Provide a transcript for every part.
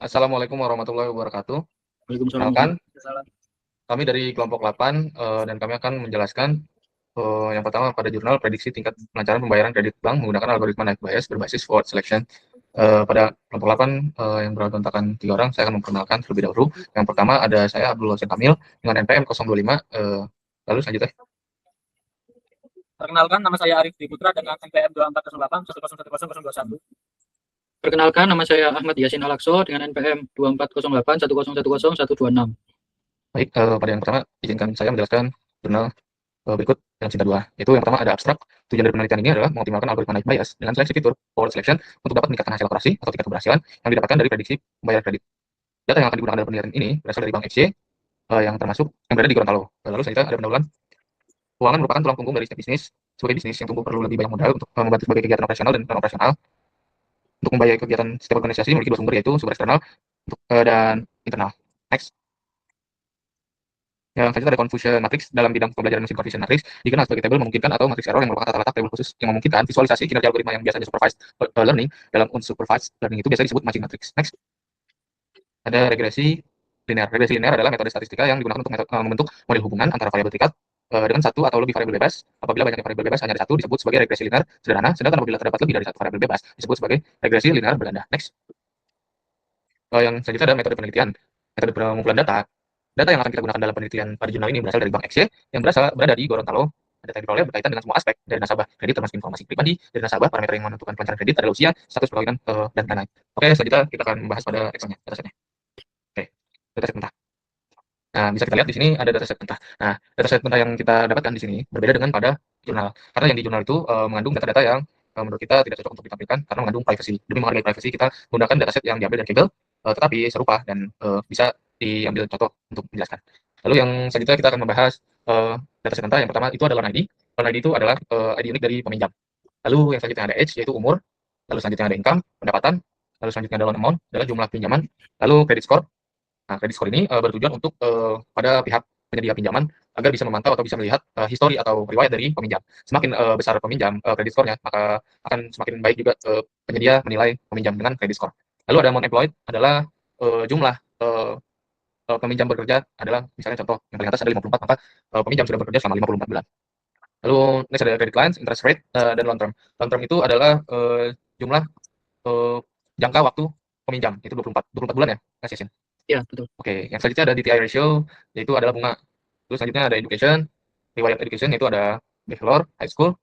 Assalamualaikum warahmatullahi wabarakatuh. Waalaikumsalam Perkenalkan, warahmatullahi. kami dari kelompok 8 dan kami akan menjelaskan yang pertama pada jurnal prediksi tingkat kelancaran pembayaran kredit bank menggunakan algoritma naik bias berbasis forward selection. Pada kelompok 8 yang berontakan 3 orang, saya akan memperkenalkan terlebih dahulu. Yang pertama ada saya Abdul Hussein Kamil dengan NPM 025. Lalu selanjutnya. Perkenalkan, nama saya Arif Dwi Putra dengan NPM 2408 1011021. Perkenalkan, nama saya Ahmad Yasin Alakso dengan NPM 2408 1010126. Baik, pada yang pertama izinkan saya menjelaskan jurnal berikut dalam singkat 2. Itu yang pertama ada abstrak. Tujuan dari penelitian ini adalah mengoptimalkan algoritma naik bias dengan seleksi fitur forward selection untuk dapat meningkatkan hasil operasi atau tingkat keberhasilan yang didapatkan dari prediksi pembayaran kredit. Data yang akan digunakan dalam penelitian ini berasal dari Bank XY yang berada di Gorontalo. Lalu selanjutnya ada pendahuluan. Keuangan merupakan tulang punggung dari setiap bisnis. Sebagai bisnis yang tumbuh perlu lebih banyak modal untuk membantu sebagai kegiatan operasional dan non operasional. Untuk membiayai kegiatan setiap organisasi memiliki dua sumber, yaitu sumber eksternal dan internal. Next. Yang selanjutnya ada confusion matrix dalam bidang pembelajaran mesin confusion matrix dikenal sebagai tabel memungkinkan atau matrix error yang merupakan tata letak tabel khusus yang memungkinkan visualisasi kinerja algoritma yang biasanya supervised learning. Dalam unsupervised learning itu biasanya disebut matching matrix. Next. Ada regresi linear. Regresi linear adalah metode statistika yang digunakan untuk membentuk model hubungan antara variabel tingkat dengan satu atau lebih variabel bebas. Apabila banyaknya variabel bebas hanya ada satu, disebut sebagai regresi linear sederhana, sedangkan apabila terdapat lebih dari satu variabel bebas disebut sebagai regresi linear berganda. Next. Yang selanjutnya ada metode penelitian. Metode pengumpulan data. Data yang akan kita gunakan dalam penelitian pada jurnal ini berasal dari Bank XY yang berada di Gorontalo. Data yang diperoleh berkaitan dengan semua aspek dari nasabah kredit, termasuk informasi pribadi dari nasabah, parameter yang menentukan kelancaran kredit adalah usia, status perkawinan, dan lain-lain. Oke, selanjutnya kita akan membahas pada Excel-nya, datasetnya. Oke, dataset mentah. Nah, bisa kita lihat di sini ada dataset mentah. Nah, dataset mentah yang kita dapatkan di sini berbeda dengan pada jurnal. Karena yang di jurnal itu mengandung data-data yang menurut kita tidak cocok untuk ditampilkan karena mengandung privacy. Demi menghargai privacy, kita menggunakan dataset yang diambil dari Kaggle, tetapi serupa dan bisa diambil contoh untuk menjelaskan. Lalu yang selanjutnya kita akan membahas dataset mentah. Yang pertama itu adalah ID. ID itu adalah ID unik dari peminjam. Lalu yang selanjutnya ada age, yaitu umur. Lalu selanjutnya ada income, pendapatan. Lalu selanjutnya ada loan amount, adalah jumlah pinjaman. Lalu credit score. Nah, credit score ini bertujuan untuk pada pihak penyedia pinjaman agar bisa memantau atau bisa melihat histori atau riwayat dari peminjam. Semakin besar peminjam kredit skornya, maka akan semakin baik juga penyedia menilai peminjam dengan credit score. Lalu ada amount employed, adalah jumlah peminjam bekerja, adalah misalnya contoh yang paling atas ada 54, maka peminjam sudah bekerja selama 54 bulan. Lalu next ada credit lines, interest rate, dan long term. Long term itu adalah jumlah jangka waktu peminjam, itu 24 bulan ya, Mas Yasin? Ya, betul. Oke, yang selanjutnya ada DTI ratio, yaitu adalah bunga. Terus selanjutnya ada education, riwayat education yaitu ada bachelor, high school,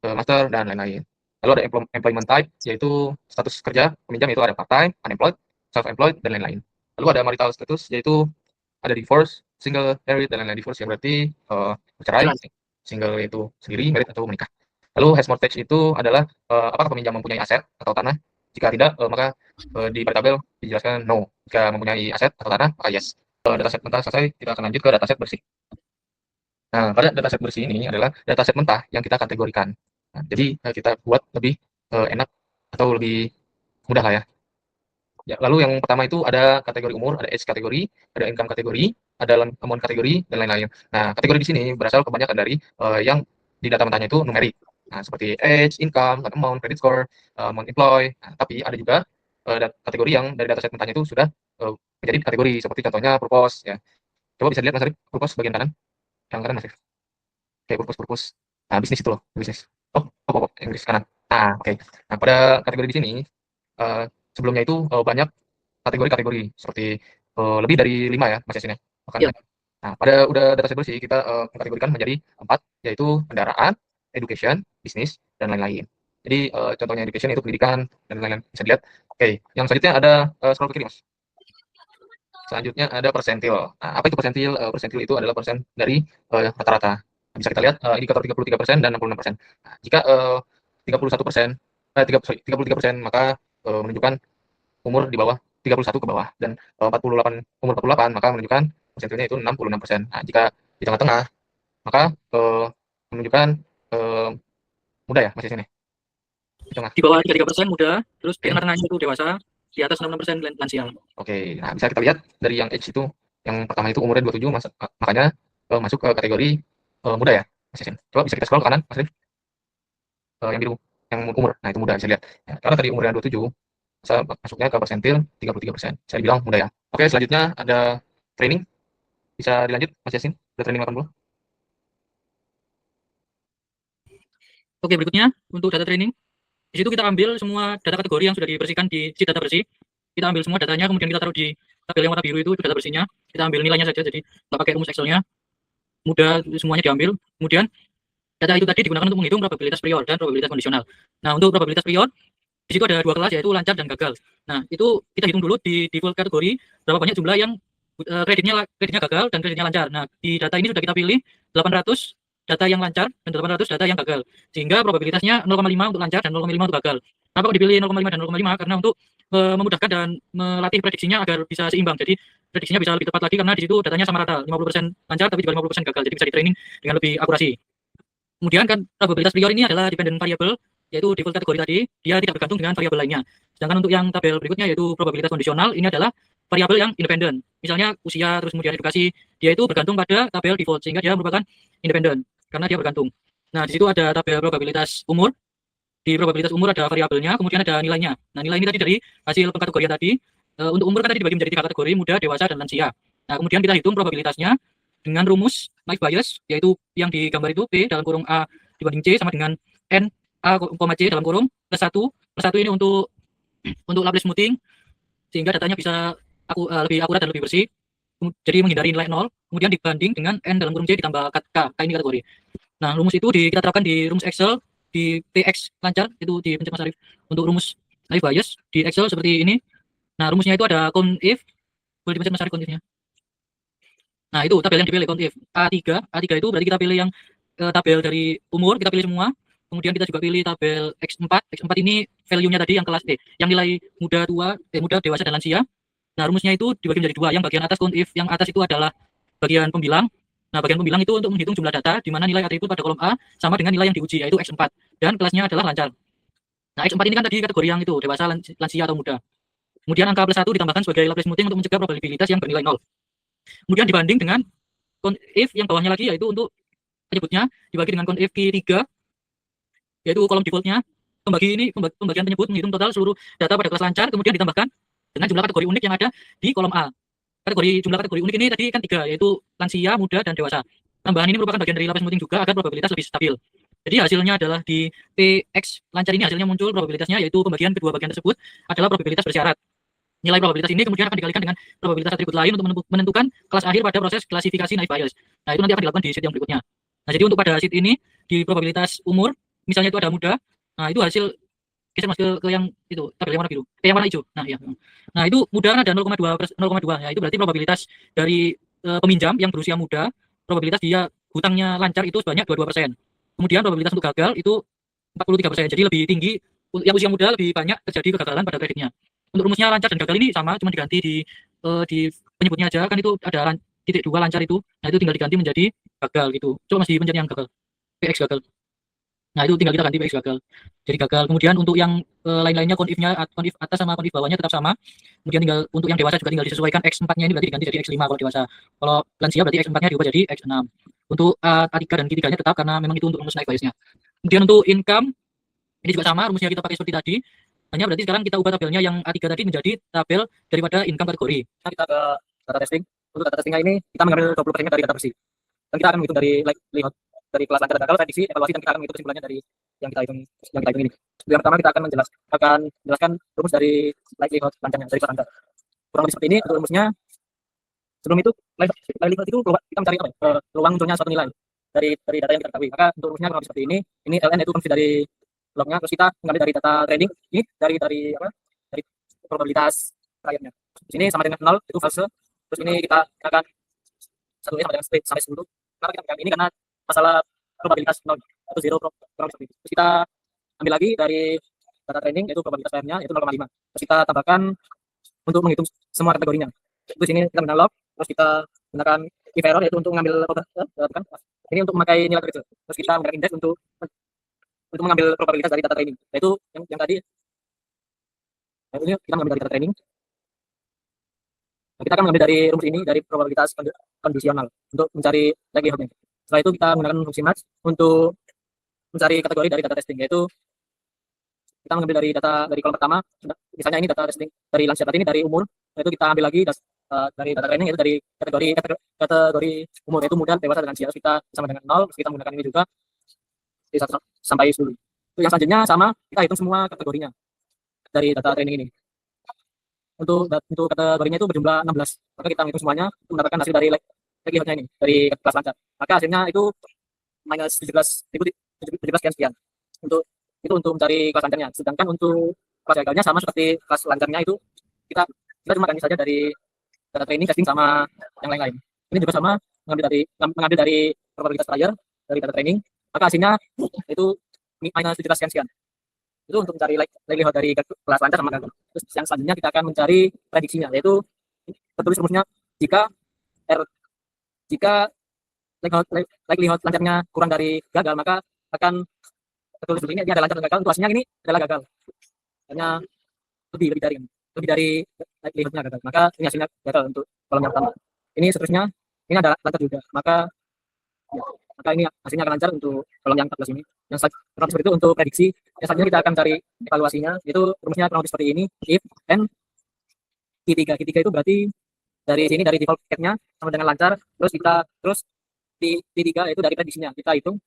master, dan lain-lain. Lalu ada employment type, yaitu status kerja peminjam, yaitu ada part-time, unemployed, self-employed, dan lain-lain. Lalu ada marital status, yaitu ada divorce, single, married, dan lain-lain. Divorce yang berarti bercerai, single yaitu sendiri, married atau menikah. Lalu has mortgage itu adalah apakah peminjam mempunyai aset atau tanah. Jika tidak, maka di pada tabel dijelaskan no. Jika mempunyai aset atau tanah, maka yes. Dataset mentah selesai, kita akan lanjut ke dataset bersih. Nah, pada dataset bersih ini adalah dataset mentah yang kita kategorikan. Nah, jadi kita buat lebih enak atau lebih mudah lah ya. Lalu yang pertama itu ada kategori umur, ada age kategori, ada income kategori, ada amount kategori, dan lain-lain. Nah, kategori di sini berasal kebanyakan dari yang di data mentahnya itu numerik. Nah, seperti age, income, amount, credit score, amount employee. Nah, tapi ada juga kategori yang dari dataset mentahnya itu sudah menjadi kategori, seperti contohnya purpose ya. Coba bisa dilihat Mas Arif, purpose bagian kanan. Yang kanan Mas Arif. Oke, purpose. Nah, bisnis itu loh, bisnis. Yang di kanan. Nah, oke. Nah, pada kategori di sini sebelumnya itu banyak kategori-kategori seperti lebih dari 5 ya Mas Yasin ya. Ya. Nah, pada udah dataset bersih kita kategorikan menjadi 4, yaitu kendaraan, education, bisnis, dan lain-lain. Jadi contohnya education itu pendidikan dan lain-lain, bisa dilihat. Oke, yang selanjutnya ada scroll ke kiri Mas. Selanjutnya ada persentil. Nah, apa itu persentil? Persentil itu adalah persen dari rata-rata. Bisa kita lihat indikator 33% dan 66%. Nah, jika 31%, 33%, maka menunjukkan umur di bawah 31 ke bawah, dan 48, umur 48 maka menunjukkan persentilnya itu 66%. Nah, jika di tengah-tengah maka menunjukkan muda ya Mas Yasin ya. Di bawah 33% muda, terus di tengah-tengahnya itu dewasa, di atas 66% lansia. Oke, nah bisa kita lihat dari yang age itu, yang pertama itu umurnya 27, makanya masuk ke kategori muda ya Mas Yasin. Coba bisa kita scroll ke kanan Mas Rif. Yang biru, yang umur, nah itu muda, bisa lihat. Ya, karena tadi umurnya 27, masuknya ke persentil 33%. Saya bilang mudah ya. Oke, selanjutnya ada training. Bisa dilanjut Mas Yasin, ada training 80. Oke, berikutnya untuk data training. Di situ kita ambil semua data kategori yang sudah dibersihkan di sheet data bersih. Kita ambil semua datanya, kemudian kita taruh di tabel yang warna biru itu data bersihnya. Kita ambil nilainya saja, jadi nggak pakai rumus Excel-nya. Mudah, semuanya diambil. Kemudian data itu tadi digunakan untuk menghitung probabilitas prior dan probabilitas kondisional. Nah, untuk probabilitas prior, di situ ada dua kelas, yaitu lancar dan gagal. Nah, itu kita hitung dulu di default kategori berapa banyak jumlah yang kreditnya gagal dan kreditnya lancar. Nah, di data ini sudah kita pilih 800 data yang lancar dan 800 data yang gagal. Sehingga probabilitasnya 0,5 untuk lancar dan 0,5 untuk gagal. Kenapa kok dipilih 0,5 dan 0,5? Karena untuk memudahkan dan melatih prediksinya agar bisa seimbang. Jadi prediksinya bisa lebih tepat lagi karena di situ datanya sama rata, 50% lancar tapi juga 50% gagal. Jadi bisa di training dengan lebih akurasi. Kemudian kan probabilitas prior ini adalah dependent variable, yaitu default kategori tadi, dia tidak bergantung dengan variabel lainnya. Sedangkan untuk yang tabel berikutnya yaitu probabilitas kondisional, ini adalah variabel yang independen. Misalnya usia, terus kemudian edukasi, dia itu bergantung pada tabel default, sehingga dia merupakan independen, karena dia bergantung. Nah, di situ ada tabel probabilitas umur. Di probabilitas umur ada variabelnya, kemudian ada nilainya. Nah, nilai ini tadi dari hasil pengkategorian tadi. Untuk umur kan tadi dibagi menjadi 3 kategori, muda, dewasa, dan lansia. Nah, kemudian kita hitung probabilitasnya dengan rumus life bias, yaitu yang digambar itu P dalam kurung A dibanding C sama dengan N A, C dalam kurung plus 1. Plus 1 ini untuk Laplace smoothing, sehingga datanya bisa lebih akurat dan lebih bersih. Jadi menghindari nilai 0, kemudian dibanding dengan N dalam kurung C ditambah K ini kategori. Nah, rumus itu kita terapkan di rumus Excel, di PX lancar, itu di pencet Mas Arif. Untuk rumus life bias, di Excel seperti ini. Nah, rumusnya itu ada count if, boleh dipencet Mas Arif count if-nya. Nah, itu tabel yang dipilih count if. A3 itu berarti kita pilih yang tabel dari umur, kita pilih semua. Kemudian kita juga pilih tabel X4. X4 ini value-nya tadi yang kelas yang nilai muda, dewasa, dan lansia. Nah, rumusnya itu dibagi menjadi dua. Yang bagian atas count if, yang atas itu adalah bagian pembilang. Nah, bagian pembilang itu untuk menghitung jumlah data di mana nilai atribut pada kolom A sama dengan nilai yang diuji, yaitu X4. Dan kelasnya adalah lancar. Nah, X4 ini kan tadi kategori yang itu, dewasa, lansia, atau muda. Kemudian angka plus 1 ditambahkan sebagai Laplace smoothing untuk mencegah probabilitas yang bernilai 0. Kemudian dibanding dengan count if yang bawahnya lagi, yaitu untuk penyebutnya dibagi dengan count if Q3, yaitu kolom defaultnya. Pembagian penyebut menghitung total seluruh data pada kelas lancar, kemudian ditambahkan dengan jumlah kategori unik yang ada di kolom A. Jumlah kategori unik ini tadi kan 3, yaitu lansia, muda, dan dewasa. Tambahan ini merupakan bagian dari Laplace smoothing juga agar probabilitas lebih stabil. Jadi hasilnya adalah di PX lancar ini hasilnya muncul probabilitasnya, yaitu pembagian kedua bagian tersebut adalah probabilitas bersyarat. Nilai probabilitas ini kemudian akan dikalikan dengan probabilitas atribut lain untuk menentukan kelas akhir pada proses klasifikasi naive Bayes. Nah, itu nanti akan dilakukan di sheet yang berikutnya. Nah, jadi untuk pada sheet ini di probabilitas umur, misalnya itu ada muda. Nah, itu hasil geser Mas ke yang itu tabel yang warna biru, yang warna hijau. Nah, ya. Nah, itu muda ada 0,2. Ya, itu berarti probabilitas dari peminjam yang berusia muda, probabilitas dia hutangnya lancar itu sebanyak 22%. Kemudian probabilitas untuk gagal itu 43%. Jadi lebih tinggi yang usia muda, lebih banyak terjadi kegagalan pada kreditnya. Untuk rumusnya lancar dan gagal ini sama, cuma diganti di penyebutnya aja, kan itu ada titik 2 lancar itu. Nah, itu tinggal diganti menjadi gagal gitu. Coba masih pencet yang gagal. PX gagal. Nah, itu tinggal kita ganti PX gagal. Jadi gagal. Kemudian untuk yang lain-lainnya count if-nya, count if atas sama count if bawahnya tetap sama. Kemudian tinggal untuk yang dewasa juga tinggal disesuaikan X4-nya ini berarti diganti jadi X5 kalau dewasa. Kalau lansia berarti X4-nya diubah jadi X6. Untuk A3 dan Q3-nya tetap karena memang itu untuk rumus naik biasnya. Kemudian untuk income ini juga sama, rumusnya kita pakai seperti tadi. Hanya berarti sekarang kita ubah tabelnya yang A3 tadi menjadi tabel daripada income kategori. Nah, kita ke data testing. Untuk data testingnya ini kita mengambil 20% dari data bersih. Dan kita akan menghitung dari likelihood, dari kelas lancar dan gagal, prediksi, evaluasi, dan kita akan menghitung kesimpulannya dari yang kita hitung ini. Yang pertama kita akan menjelaskan rumus dari likelihood lancarnya, dari kelas lancar. Kurang lebih seperti ini untuk rumusnya. Sebelum itu likelihood itu kita mencari peluang munculnya suatu nilai dari data yang kita ketahui. Maka untuk rumusnya kurang lebih seperti ini. Ini ln itu fungsi dari lognya, terus kita mengambil dari data training ini dari probabilitas rakyatnya. Di sini sama dengan 0 itu false. Terus ini kita akan satunya sama dengan split sampai 10. Karena kita ini karena masalah probabilitas 0 atau 0 kurang seperti itu. Terus kita ambil lagi dari data training yaitu probabilitas PM-nya yaitu 0,5. Terus kita tambahkan untuk menghitung semua kategorinya. Terus ini kita gunakan log, terus kita gunakan if error yaitu untuk mengambil ini untuk memakai nilai terkecil. Terus kita menggunakan index untuk mengambil probabilitas dari data training, yaitu yang tadi. Nah, ini kita mengambil dari data training. Nah, kita akan mengambil dari rumus ini dari probabilitas kondisional untuk mencari likelihood-nya. Setelah itu kita menggunakan fungsi match untuk mencari kategori dari data testing, yaitu kita mengambil dari data dari kolom pertama, misalnya ini data testing dari lansia, berarti ini dari umur, itu kita ambil lagi dari data training itu dari kategori umur, yaitu muda, dewasa, dan lansia. Terus kita sama dengan 0, terus kita menggunakan ini juga di 1 sampai 10. Itu yang selanjutnya sama, kita hitung semua kategorinya dari data training ini. Untuk kategorinya itu berjumlah 16, maka kita hitung semuanya untuk mendapatkan hasil dari likelihood-nya ini, dari kelas lancar. Maka hasilnya itu minus 17 sekian. Untuk mencari kelas lancarnya. Sedangkan untuk kelas gagalnya sama seperti kelas lancarnya itu kita cuma ganti saja dari data training, testing, sama yang lain-lain. Ini juga sama, mengambil dari probabilitas prior dari data training, maka hasilnya itu minus 17 sekian. Itu untuk mencari likelihood dari kelas lancar sama gagal. Terus yang selanjutnya kita akan mencari prediksinya, yaitu tertulis rumusnya jika likelihood lancarnya kurang dari gagal, maka akan tertulis ini ada lancar dan gagal. Untuk hasilnya ini adalah gagal, hanya lebih dari likelihoodnya gagal, maka ini hasilnya gagal untuk kolom yang pertama. Ini seterusnya, ini ada lancar juga, maka ini hasilnya akan lancar untuk kolom yang 14 ini. Yang seperti itu untuk prediksi. Yang selanjutnya kita akan cari evaluasinya, yaitu rumusnya kurang lebih seperti ini, if n Q3 itu berarti dari sini, dari default cap-nya sama dengan lancar, terus T3 itu dari prediksinya kita hitung.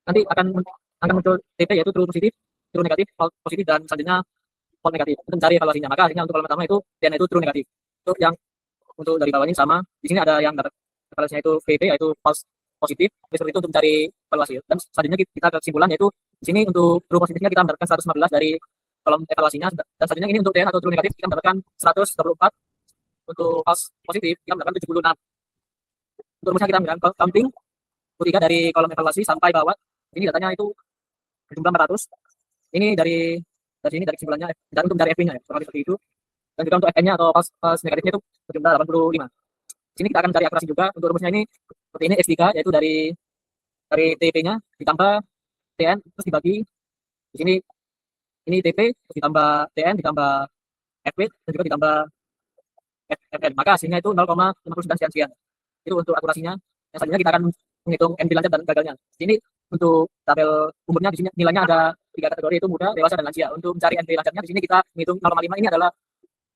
Nanti akan muncul TP, yaitu true positif, true negatif, false positif, dan selanjutnya false negatif. Untuk mencari evaluasinya, maka hasilnya untuk kolom pertama itu dan itu true negatif. Untuk dari bawah ini sama, di sini ada yang dapat evaluasinya itu VP, yaitu false positif. Seperti itu untuk mencari evaluasi. Dan selanjutnya kita ke kesimpulan, yaitu di sini untuk true positifnya kita mendapatkan 115 dari kolom evaluasinya, dan selanjutnya ini untuk DN atau true negatif kita mendapatkan 124. Untuk false positif kita mendapatkan 76. Untuk rumusnya kita menggunakan counting Q3 dari kolom evaluasi sampai bawah. Ini datanya itu berjumlah 400. Ini dari sini, dari kesimpulannya, dan untuk mencari FP-nya ya, kurang lebih seperti itu. Dan juga untuk FN-nya atau false negatifnya itu berjumlah 85. Sini kita akan cari akurasi juga. Untuk rumusnya ini seperti ini, X3, yaitu dari TP-nya ditambah TN terus dibagi. Di sini ini TP terus ditambah TN ditambah FP dan juga ditambah FN. Maka hasilnya itu 0,59 sekian. Itu untuk akurasinya. Yang selanjutnya kita akan menghitung NB lancar dan gagalnya. Ini untuk tabel umurnya, di sini nilainya ada 3 kategori, itu muda, dewasa, dan lansia. Untuk mencari NB lancarnya di sini kita menghitung 0,5, ini adalah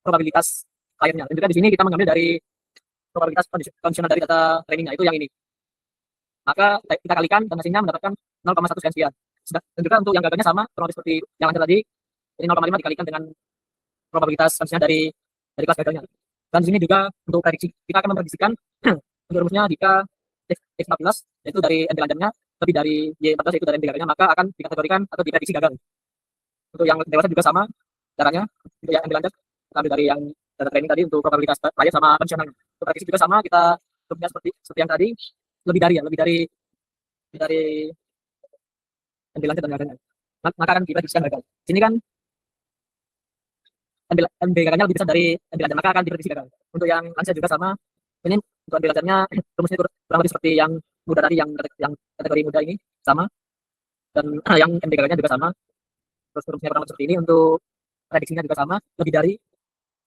probabilitas akhirnya. Dan juga di sini kita mengambil dari probabilitas kondisional dari data trainingnya, itu yang ini. Maka kita kalikan dan hasilnya mendapatkan 0,1 sekian. Dan juga untuk yang gagalnya sama, kurang lebih seperti yang lancar tadi. Ini 0,5 dikalikan dengan probabilitas kondisional dari kelas gagalnya. Dan di sini juga untuk prediksi, kita akan memprediksikan untuk rumusnya jika X14 yaitu dari NB lancarnya lebih dari Y14 yaitu dari NB gagalnya, maka akan dikategorikan atau diprediksi gagal. Untuk yang dewasa juga sama caranya. Untuk yang NB lancar kita ambil dari yang data training tadi untuk probabilitas prior sama kondisional. Untuk prediksi juga sama, kita rumusnya seperti yang tadi, lebih dari NB lancar dan gagalnya, maka akan diprediksikan gagal. Sini kan NB gagalnya lebih besar dari NB lancar, maka akan diprediksi gagal. Untuk yang lansia juga sama. Ini untuk NB lancarnya rumusnya kurang lebih seperti yang muda tadi, yang kategori muda ini sama. Dan yang NB gagalnya juga sama. Terus rumusnya kurang lebih seperti ini. Untuk prediksinya juga sama, lebih dari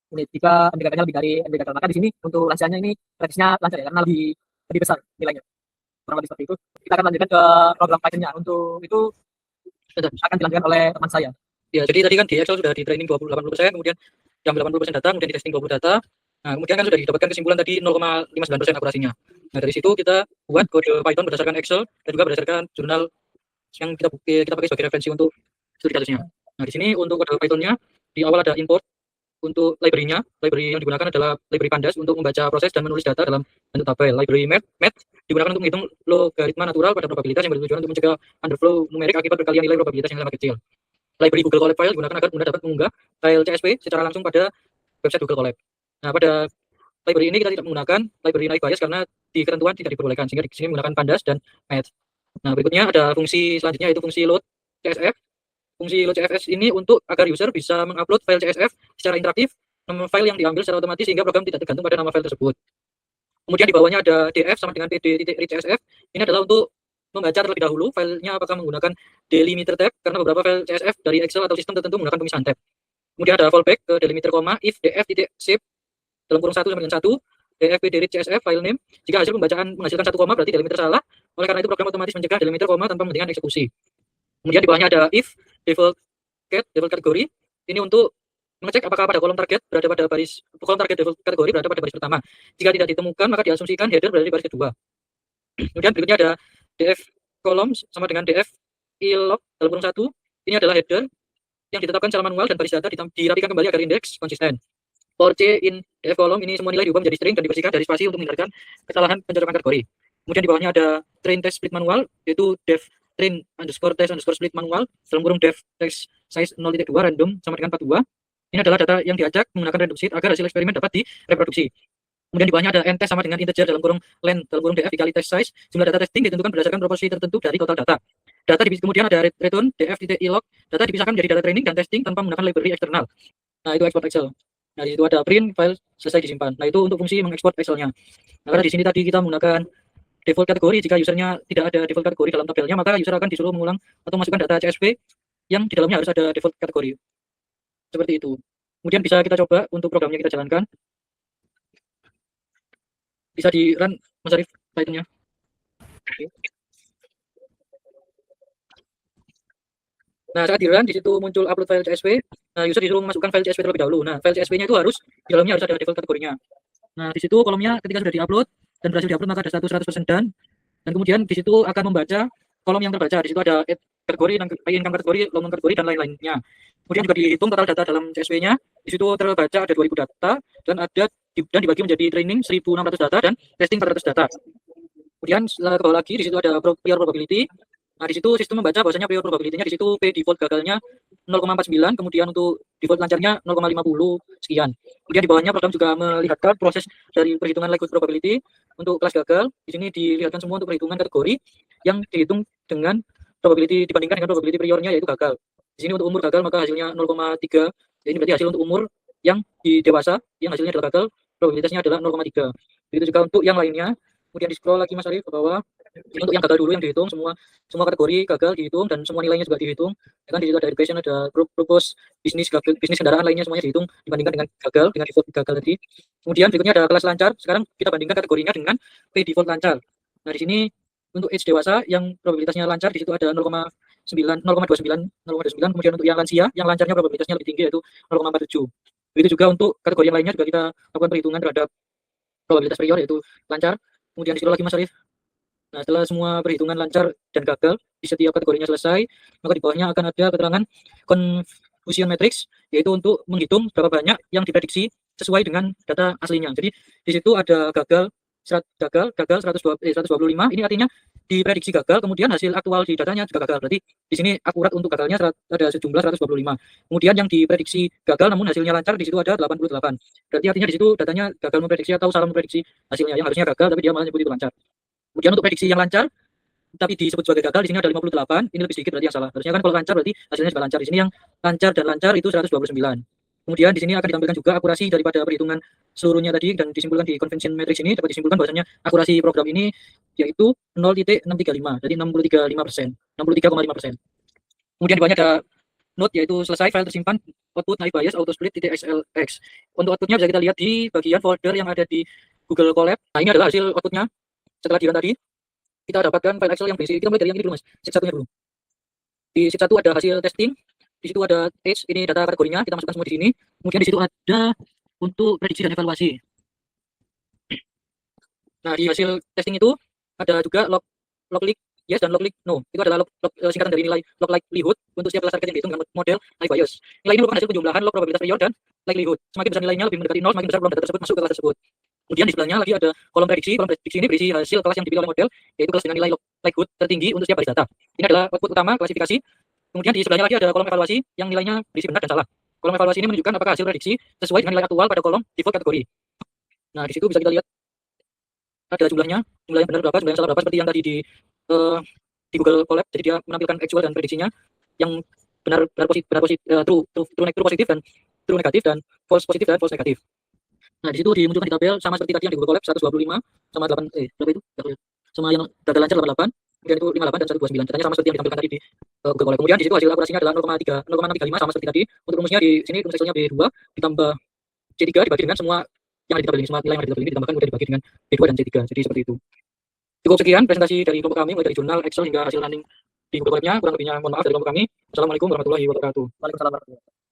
ini, jika NB gagalnya lebih dari NB gagal, maka di sini untuk lansianya ini prediksinya lancar ya, karena lebih besar nilainya. Kurang lebih seperti itu. Kita akan lanjutkan ke program Python-nya. Untuk itu akan dilanjutkan oleh teman saya. Ya, jadi tadi kan di Excel sudah di training 80%, kemudian yang 80% data, kemudian di testing 20 data. Nah, kemudian kan sudah didapatkan kesimpulan tadi 0,59% akurasinya. Nah, dari situ kita buat kode Python berdasarkan Excel dan juga berdasarkan jurnal yang kita pakai sebagai referensi untuk studi kasusnya. Nah, di sini untuk kode Python-nya di awal ada import. Untuk library-nya, library yang digunakan adalah library pandas untuk membaca proses dan menulis data dalam bentuk tabel. Library math digunakan untuk menghitung logaritma natural pada probabilitas yang bertujuan untuk mencegah underflow numerik akibat perkalian nilai probabilitas yang sangat kecil. Library Google Colab file digunakan agar mudah dapat mengunggah file CSV secara langsung pada website Google Colab. Nah, pada library ini kita tidak menggunakan library naik bias karena di ketentuan tidak diperbolehkan, sehingga di sini menggunakan pandas dan math. Nah, berikutnya ada fungsi selanjutnya, yaitu fungsi load CSF. Fungsi load CSF ini untuk agar user bisa mengupload file CSF secara interaktif, nama file yang diambil secara otomatis sehingga program tidak tergantung pada nama file tersebut. Kemudian di bawahnya ada df sama dengan pd.read.csf. Ini adalah untuk membaca terlebih dahulu filenya apakah menggunakan delimiter tab, karena beberapa file CSF dari Excel atau sistem tertentu menggunakan pemisahan tab. Kemudian ada fallback ke delimiter koma if df.save dalam kurung 1 sama dengan 1 df.pd.read.csf file name. Jika hasil pembacaan menghasilkan 1 koma berarti delimiter salah. Oleh karena itu program otomatis mencegah delimiter koma tanpa kepentingan eksekusi. Kemudian di bawahnya ada if default target default kategori. Ini untuk mengecek apakah pada kolom target berada pada kolom target default kategori berada pada baris pertama. Jika tidak ditemukan, maka diasumsikan header berada di baris kedua. Kemudian berikutnya ada df kolom sama dengan df ilog dalam kurung 1. Ini adalah header yang ditetapkan secara manual dan baris data dirapikan kembali agar indeks konsisten. For C in df kolom ini semua nilai diubah menjadi string dan dibersihkan dari spasi untuk menghindarkan kesalahan pencocokan kategori. Kemudian di bawahnya ada train test split manual, yaitu def train underscore test underscore split manual dalam kurung def text size 0.2 random sama dengan 42. Ini adalah data yang diacak menggunakan random seed agar hasil eksperimen dapat direproduksi. Kemudian di bawahnya ada n test sama dengan integer dalam kurung len dalam kurung df dikali test size. Jumlah data testing ditentukan berdasarkan proporsi tertentu dari total data. Kemudian ada return df.ilog, data dipisahkan menjadi data training dan testing tanpa menggunakan library eksternal. Nah, itu export Excel. Nah, di situ ada print file selesai disimpan. Nah, itu untuk fungsi mengekspor Excel-nya. Nah, karena di sini tadi kita menggunakan default kategori, jika usernya tidak ada default kategori dalam tabelnya, maka user akan disuruh mengulang atau masukkan data CSV yang di dalamnya harus ada default kategori. Seperti itu. Kemudian bisa kita coba untuk programnya kita jalankan. Bisa di run, Mas Arif, Python-nya. Oke. Nah, saat di run, di situ muncul upload file CSV. Nah, user disuruh memasukkan file CSV terlebih dahulu. Nah, file CSV-nya itu harus, di dalamnya harus ada default kategorinya. Nah, di situ kolomnya ketika sudah diupload dan berhasil diupload maka ada status 100% done. Dan kemudian di situ akan membaca kolom yang terbaca. Di situ ada add kategori, income kategori, loan kategori, dan lain-lainnya. Kemudian juga dihitung total data dalam CSV-nya. Di situ terbaca ada 2000 data dan dibagi menjadi training 1600 data dan testing 400 data. Kemudian setelah ke bawah lagi di situ ada pure probability. Nah, di situ sistem membaca bahwasanya pure probability-nya di situ P default gagalnya 0,49, kemudian untuk default lancarnya 0,50 sekian. Kemudian di bawahnya program juga melihatkan proses dari perhitungan likelihood probability untuk kelas gagal. Di sini dilihatkan semua untuk perhitungan kategori yang dihitung dengan probability dibandingkan dengan probability priornya yaitu gagal. Di sini untuk umur gagal maka hasilnya 0,3. Jadi berarti hasil untuk umur yang di dewasa yang hasilnya adalah gagal, probabilitasnya adalah 0,3. Begitu juga untuk yang lainnya. Kemudian di scroll lagi Mas Arif ke bawah. Ini untuk yang gagal dulu yang dihitung, semua kategori gagal dihitung dan semua nilainya juga dihitung. Ya kan di situ ada education, ada group purpose, bisnis kendaraan lainnya semuanya dihitung dibandingkan dengan gagal, dengan default gagal tadi. Kemudian berikutnya ada kelas lancar. Sekarang kita bandingkan kategorinya dengan P default lancar. Nah, di sini untuk age dewasa yang probabilitasnya lancar di situ ada 0,29, kemudian untuk yang lansia yang lancarnya probabilitasnya lebih tinggi yaitu 0,47. Begitu juga untuk kategori yang lainnya juga kita lakukan perhitungan terhadap probabilitas prior yaitu lancar. Kemudian di situ lagi Mas Arif. Nah, setelah semua perhitungan lancar dan gagal di setiap kategorinya selesai, maka di bawahnya akan ada keterangan confusion matrix, yaitu untuk menghitung berapa banyak yang diprediksi sesuai dengan data aslinya. Jadi di situ ada gagal 125, ini artinya diprediksi gagal, kemudian hasil aktual di datanya juga gagal. Berarti di sini akurat untuk gagalnya ada sejumlah 125. Kemudian yang diprediksi gagal namun hasilnya lancar di situ ada 88. Berarti artinya di situ datanya gagal memprediksi atau salah memprediksi hasilnya, yang harusnya gagal tapi dia malah nyebut itu lancar. Kemudian untuk prediksi yang lancar tapi disebut sebagai gagal di sini ada 58, ini lebih sedikit berarti yang salah. Harusnya kan kalau lancar berarti hasilnya juga lancar. Di sini yang lancar dan lancar itu 129. Kemudian di sini akan ditampilkan juga akurasi daripada perhitungan seluruhnya tadi dan disimpulkan di convention matrix ini dapat disimpulkan bahwasanya akurasi program ini yaitu 0.635, jadi 63,5%. Kemudian di bawahnya ada note yaitu selesai file tersimpan output naik bias auto split .xlx. Untuk outputnya bisa kita lihat di bagian folder yang ada di Google Colab. Nah, ini adalah hasil outputnya. Setelah di run tadi, kita dapatkan file Excel yang berisi, kita mulai dari yang ini dulu Mas, sheet 1-nya dulu. Di sheet 1 ada hasil testing, di situ ada age, ini data kategorinya, kita masukkan semua di sini. Kemudian di situ ada untuk prediksi dan evaluasi. Nah, di hasil testing itu ada juga log yes dan log no. Itu adalah singkatan dari nilai log likelihood untuk setiap kelas target yang dihitung dengan model high bias. Nilai ini merupakan hasil penjumlahan log probabilitas prior dan likelihood. Semakin besar nilainya lebih mendekati 0, semakin besar peluang data tersebut masuk ke kelas tersebut. Kemudian di sebelahnya lagi ada kolom prediksi. Kolom prediksi ini berisi hasil kelas yang dipilih oleh model, yaitu kelas dengan nilai likelihood tertinggi untuk setiap baris data. Ini adalah output utama klasifikasi. Kemudian di sebelahnya lagi ada kolom evaluasi yang nilainya berisi benar dan salah. Kolom evaluasi ini menunjukkan apakah hasil prediksi sesuai dengan nilai aktual pada kolom default kategori. Nah, di situ bisa kita lihat ada jumlahnya yang benar berapa, jumlah yang salah berapa, seperti yang tadi di Google Colab. Jadi dia menampilkan actual dan prediksinya yang benar true positif dan true negatif dan false positif dan false negatif. Nah, di situ dimunculkan di tabel sama seperti tadi yang di Google Colab 125 sama 8 berapa itu? Sama yang data lancar 88, kemudian itu 58 dan 129. Datanya sama seperti yang ditampilkan tadi di Google Colab. Kemudian di situ hasil akurasinya adalah 0,635 sama seperti tadi. Untuk rumusnya di sini rumus Excelnya B2 ditambah C3 dibagi dengan semua yang ada di tabel ini, semua nilai yang ada di tabel ini ditambahkan kemudian dibagi dengan B2 dan C3. Jadi seperti itu. Cukup sekian presentasi dari kelompok kami mulai dari jurnal, Excel hingga hasil running di Google Webnya. Kurang lebihnya mohon maaf dari kelompok kami. Assalamualaikum warahmatullahi wabarakatuh. Waalaikumsalam warahmatullahi wabarakatuh.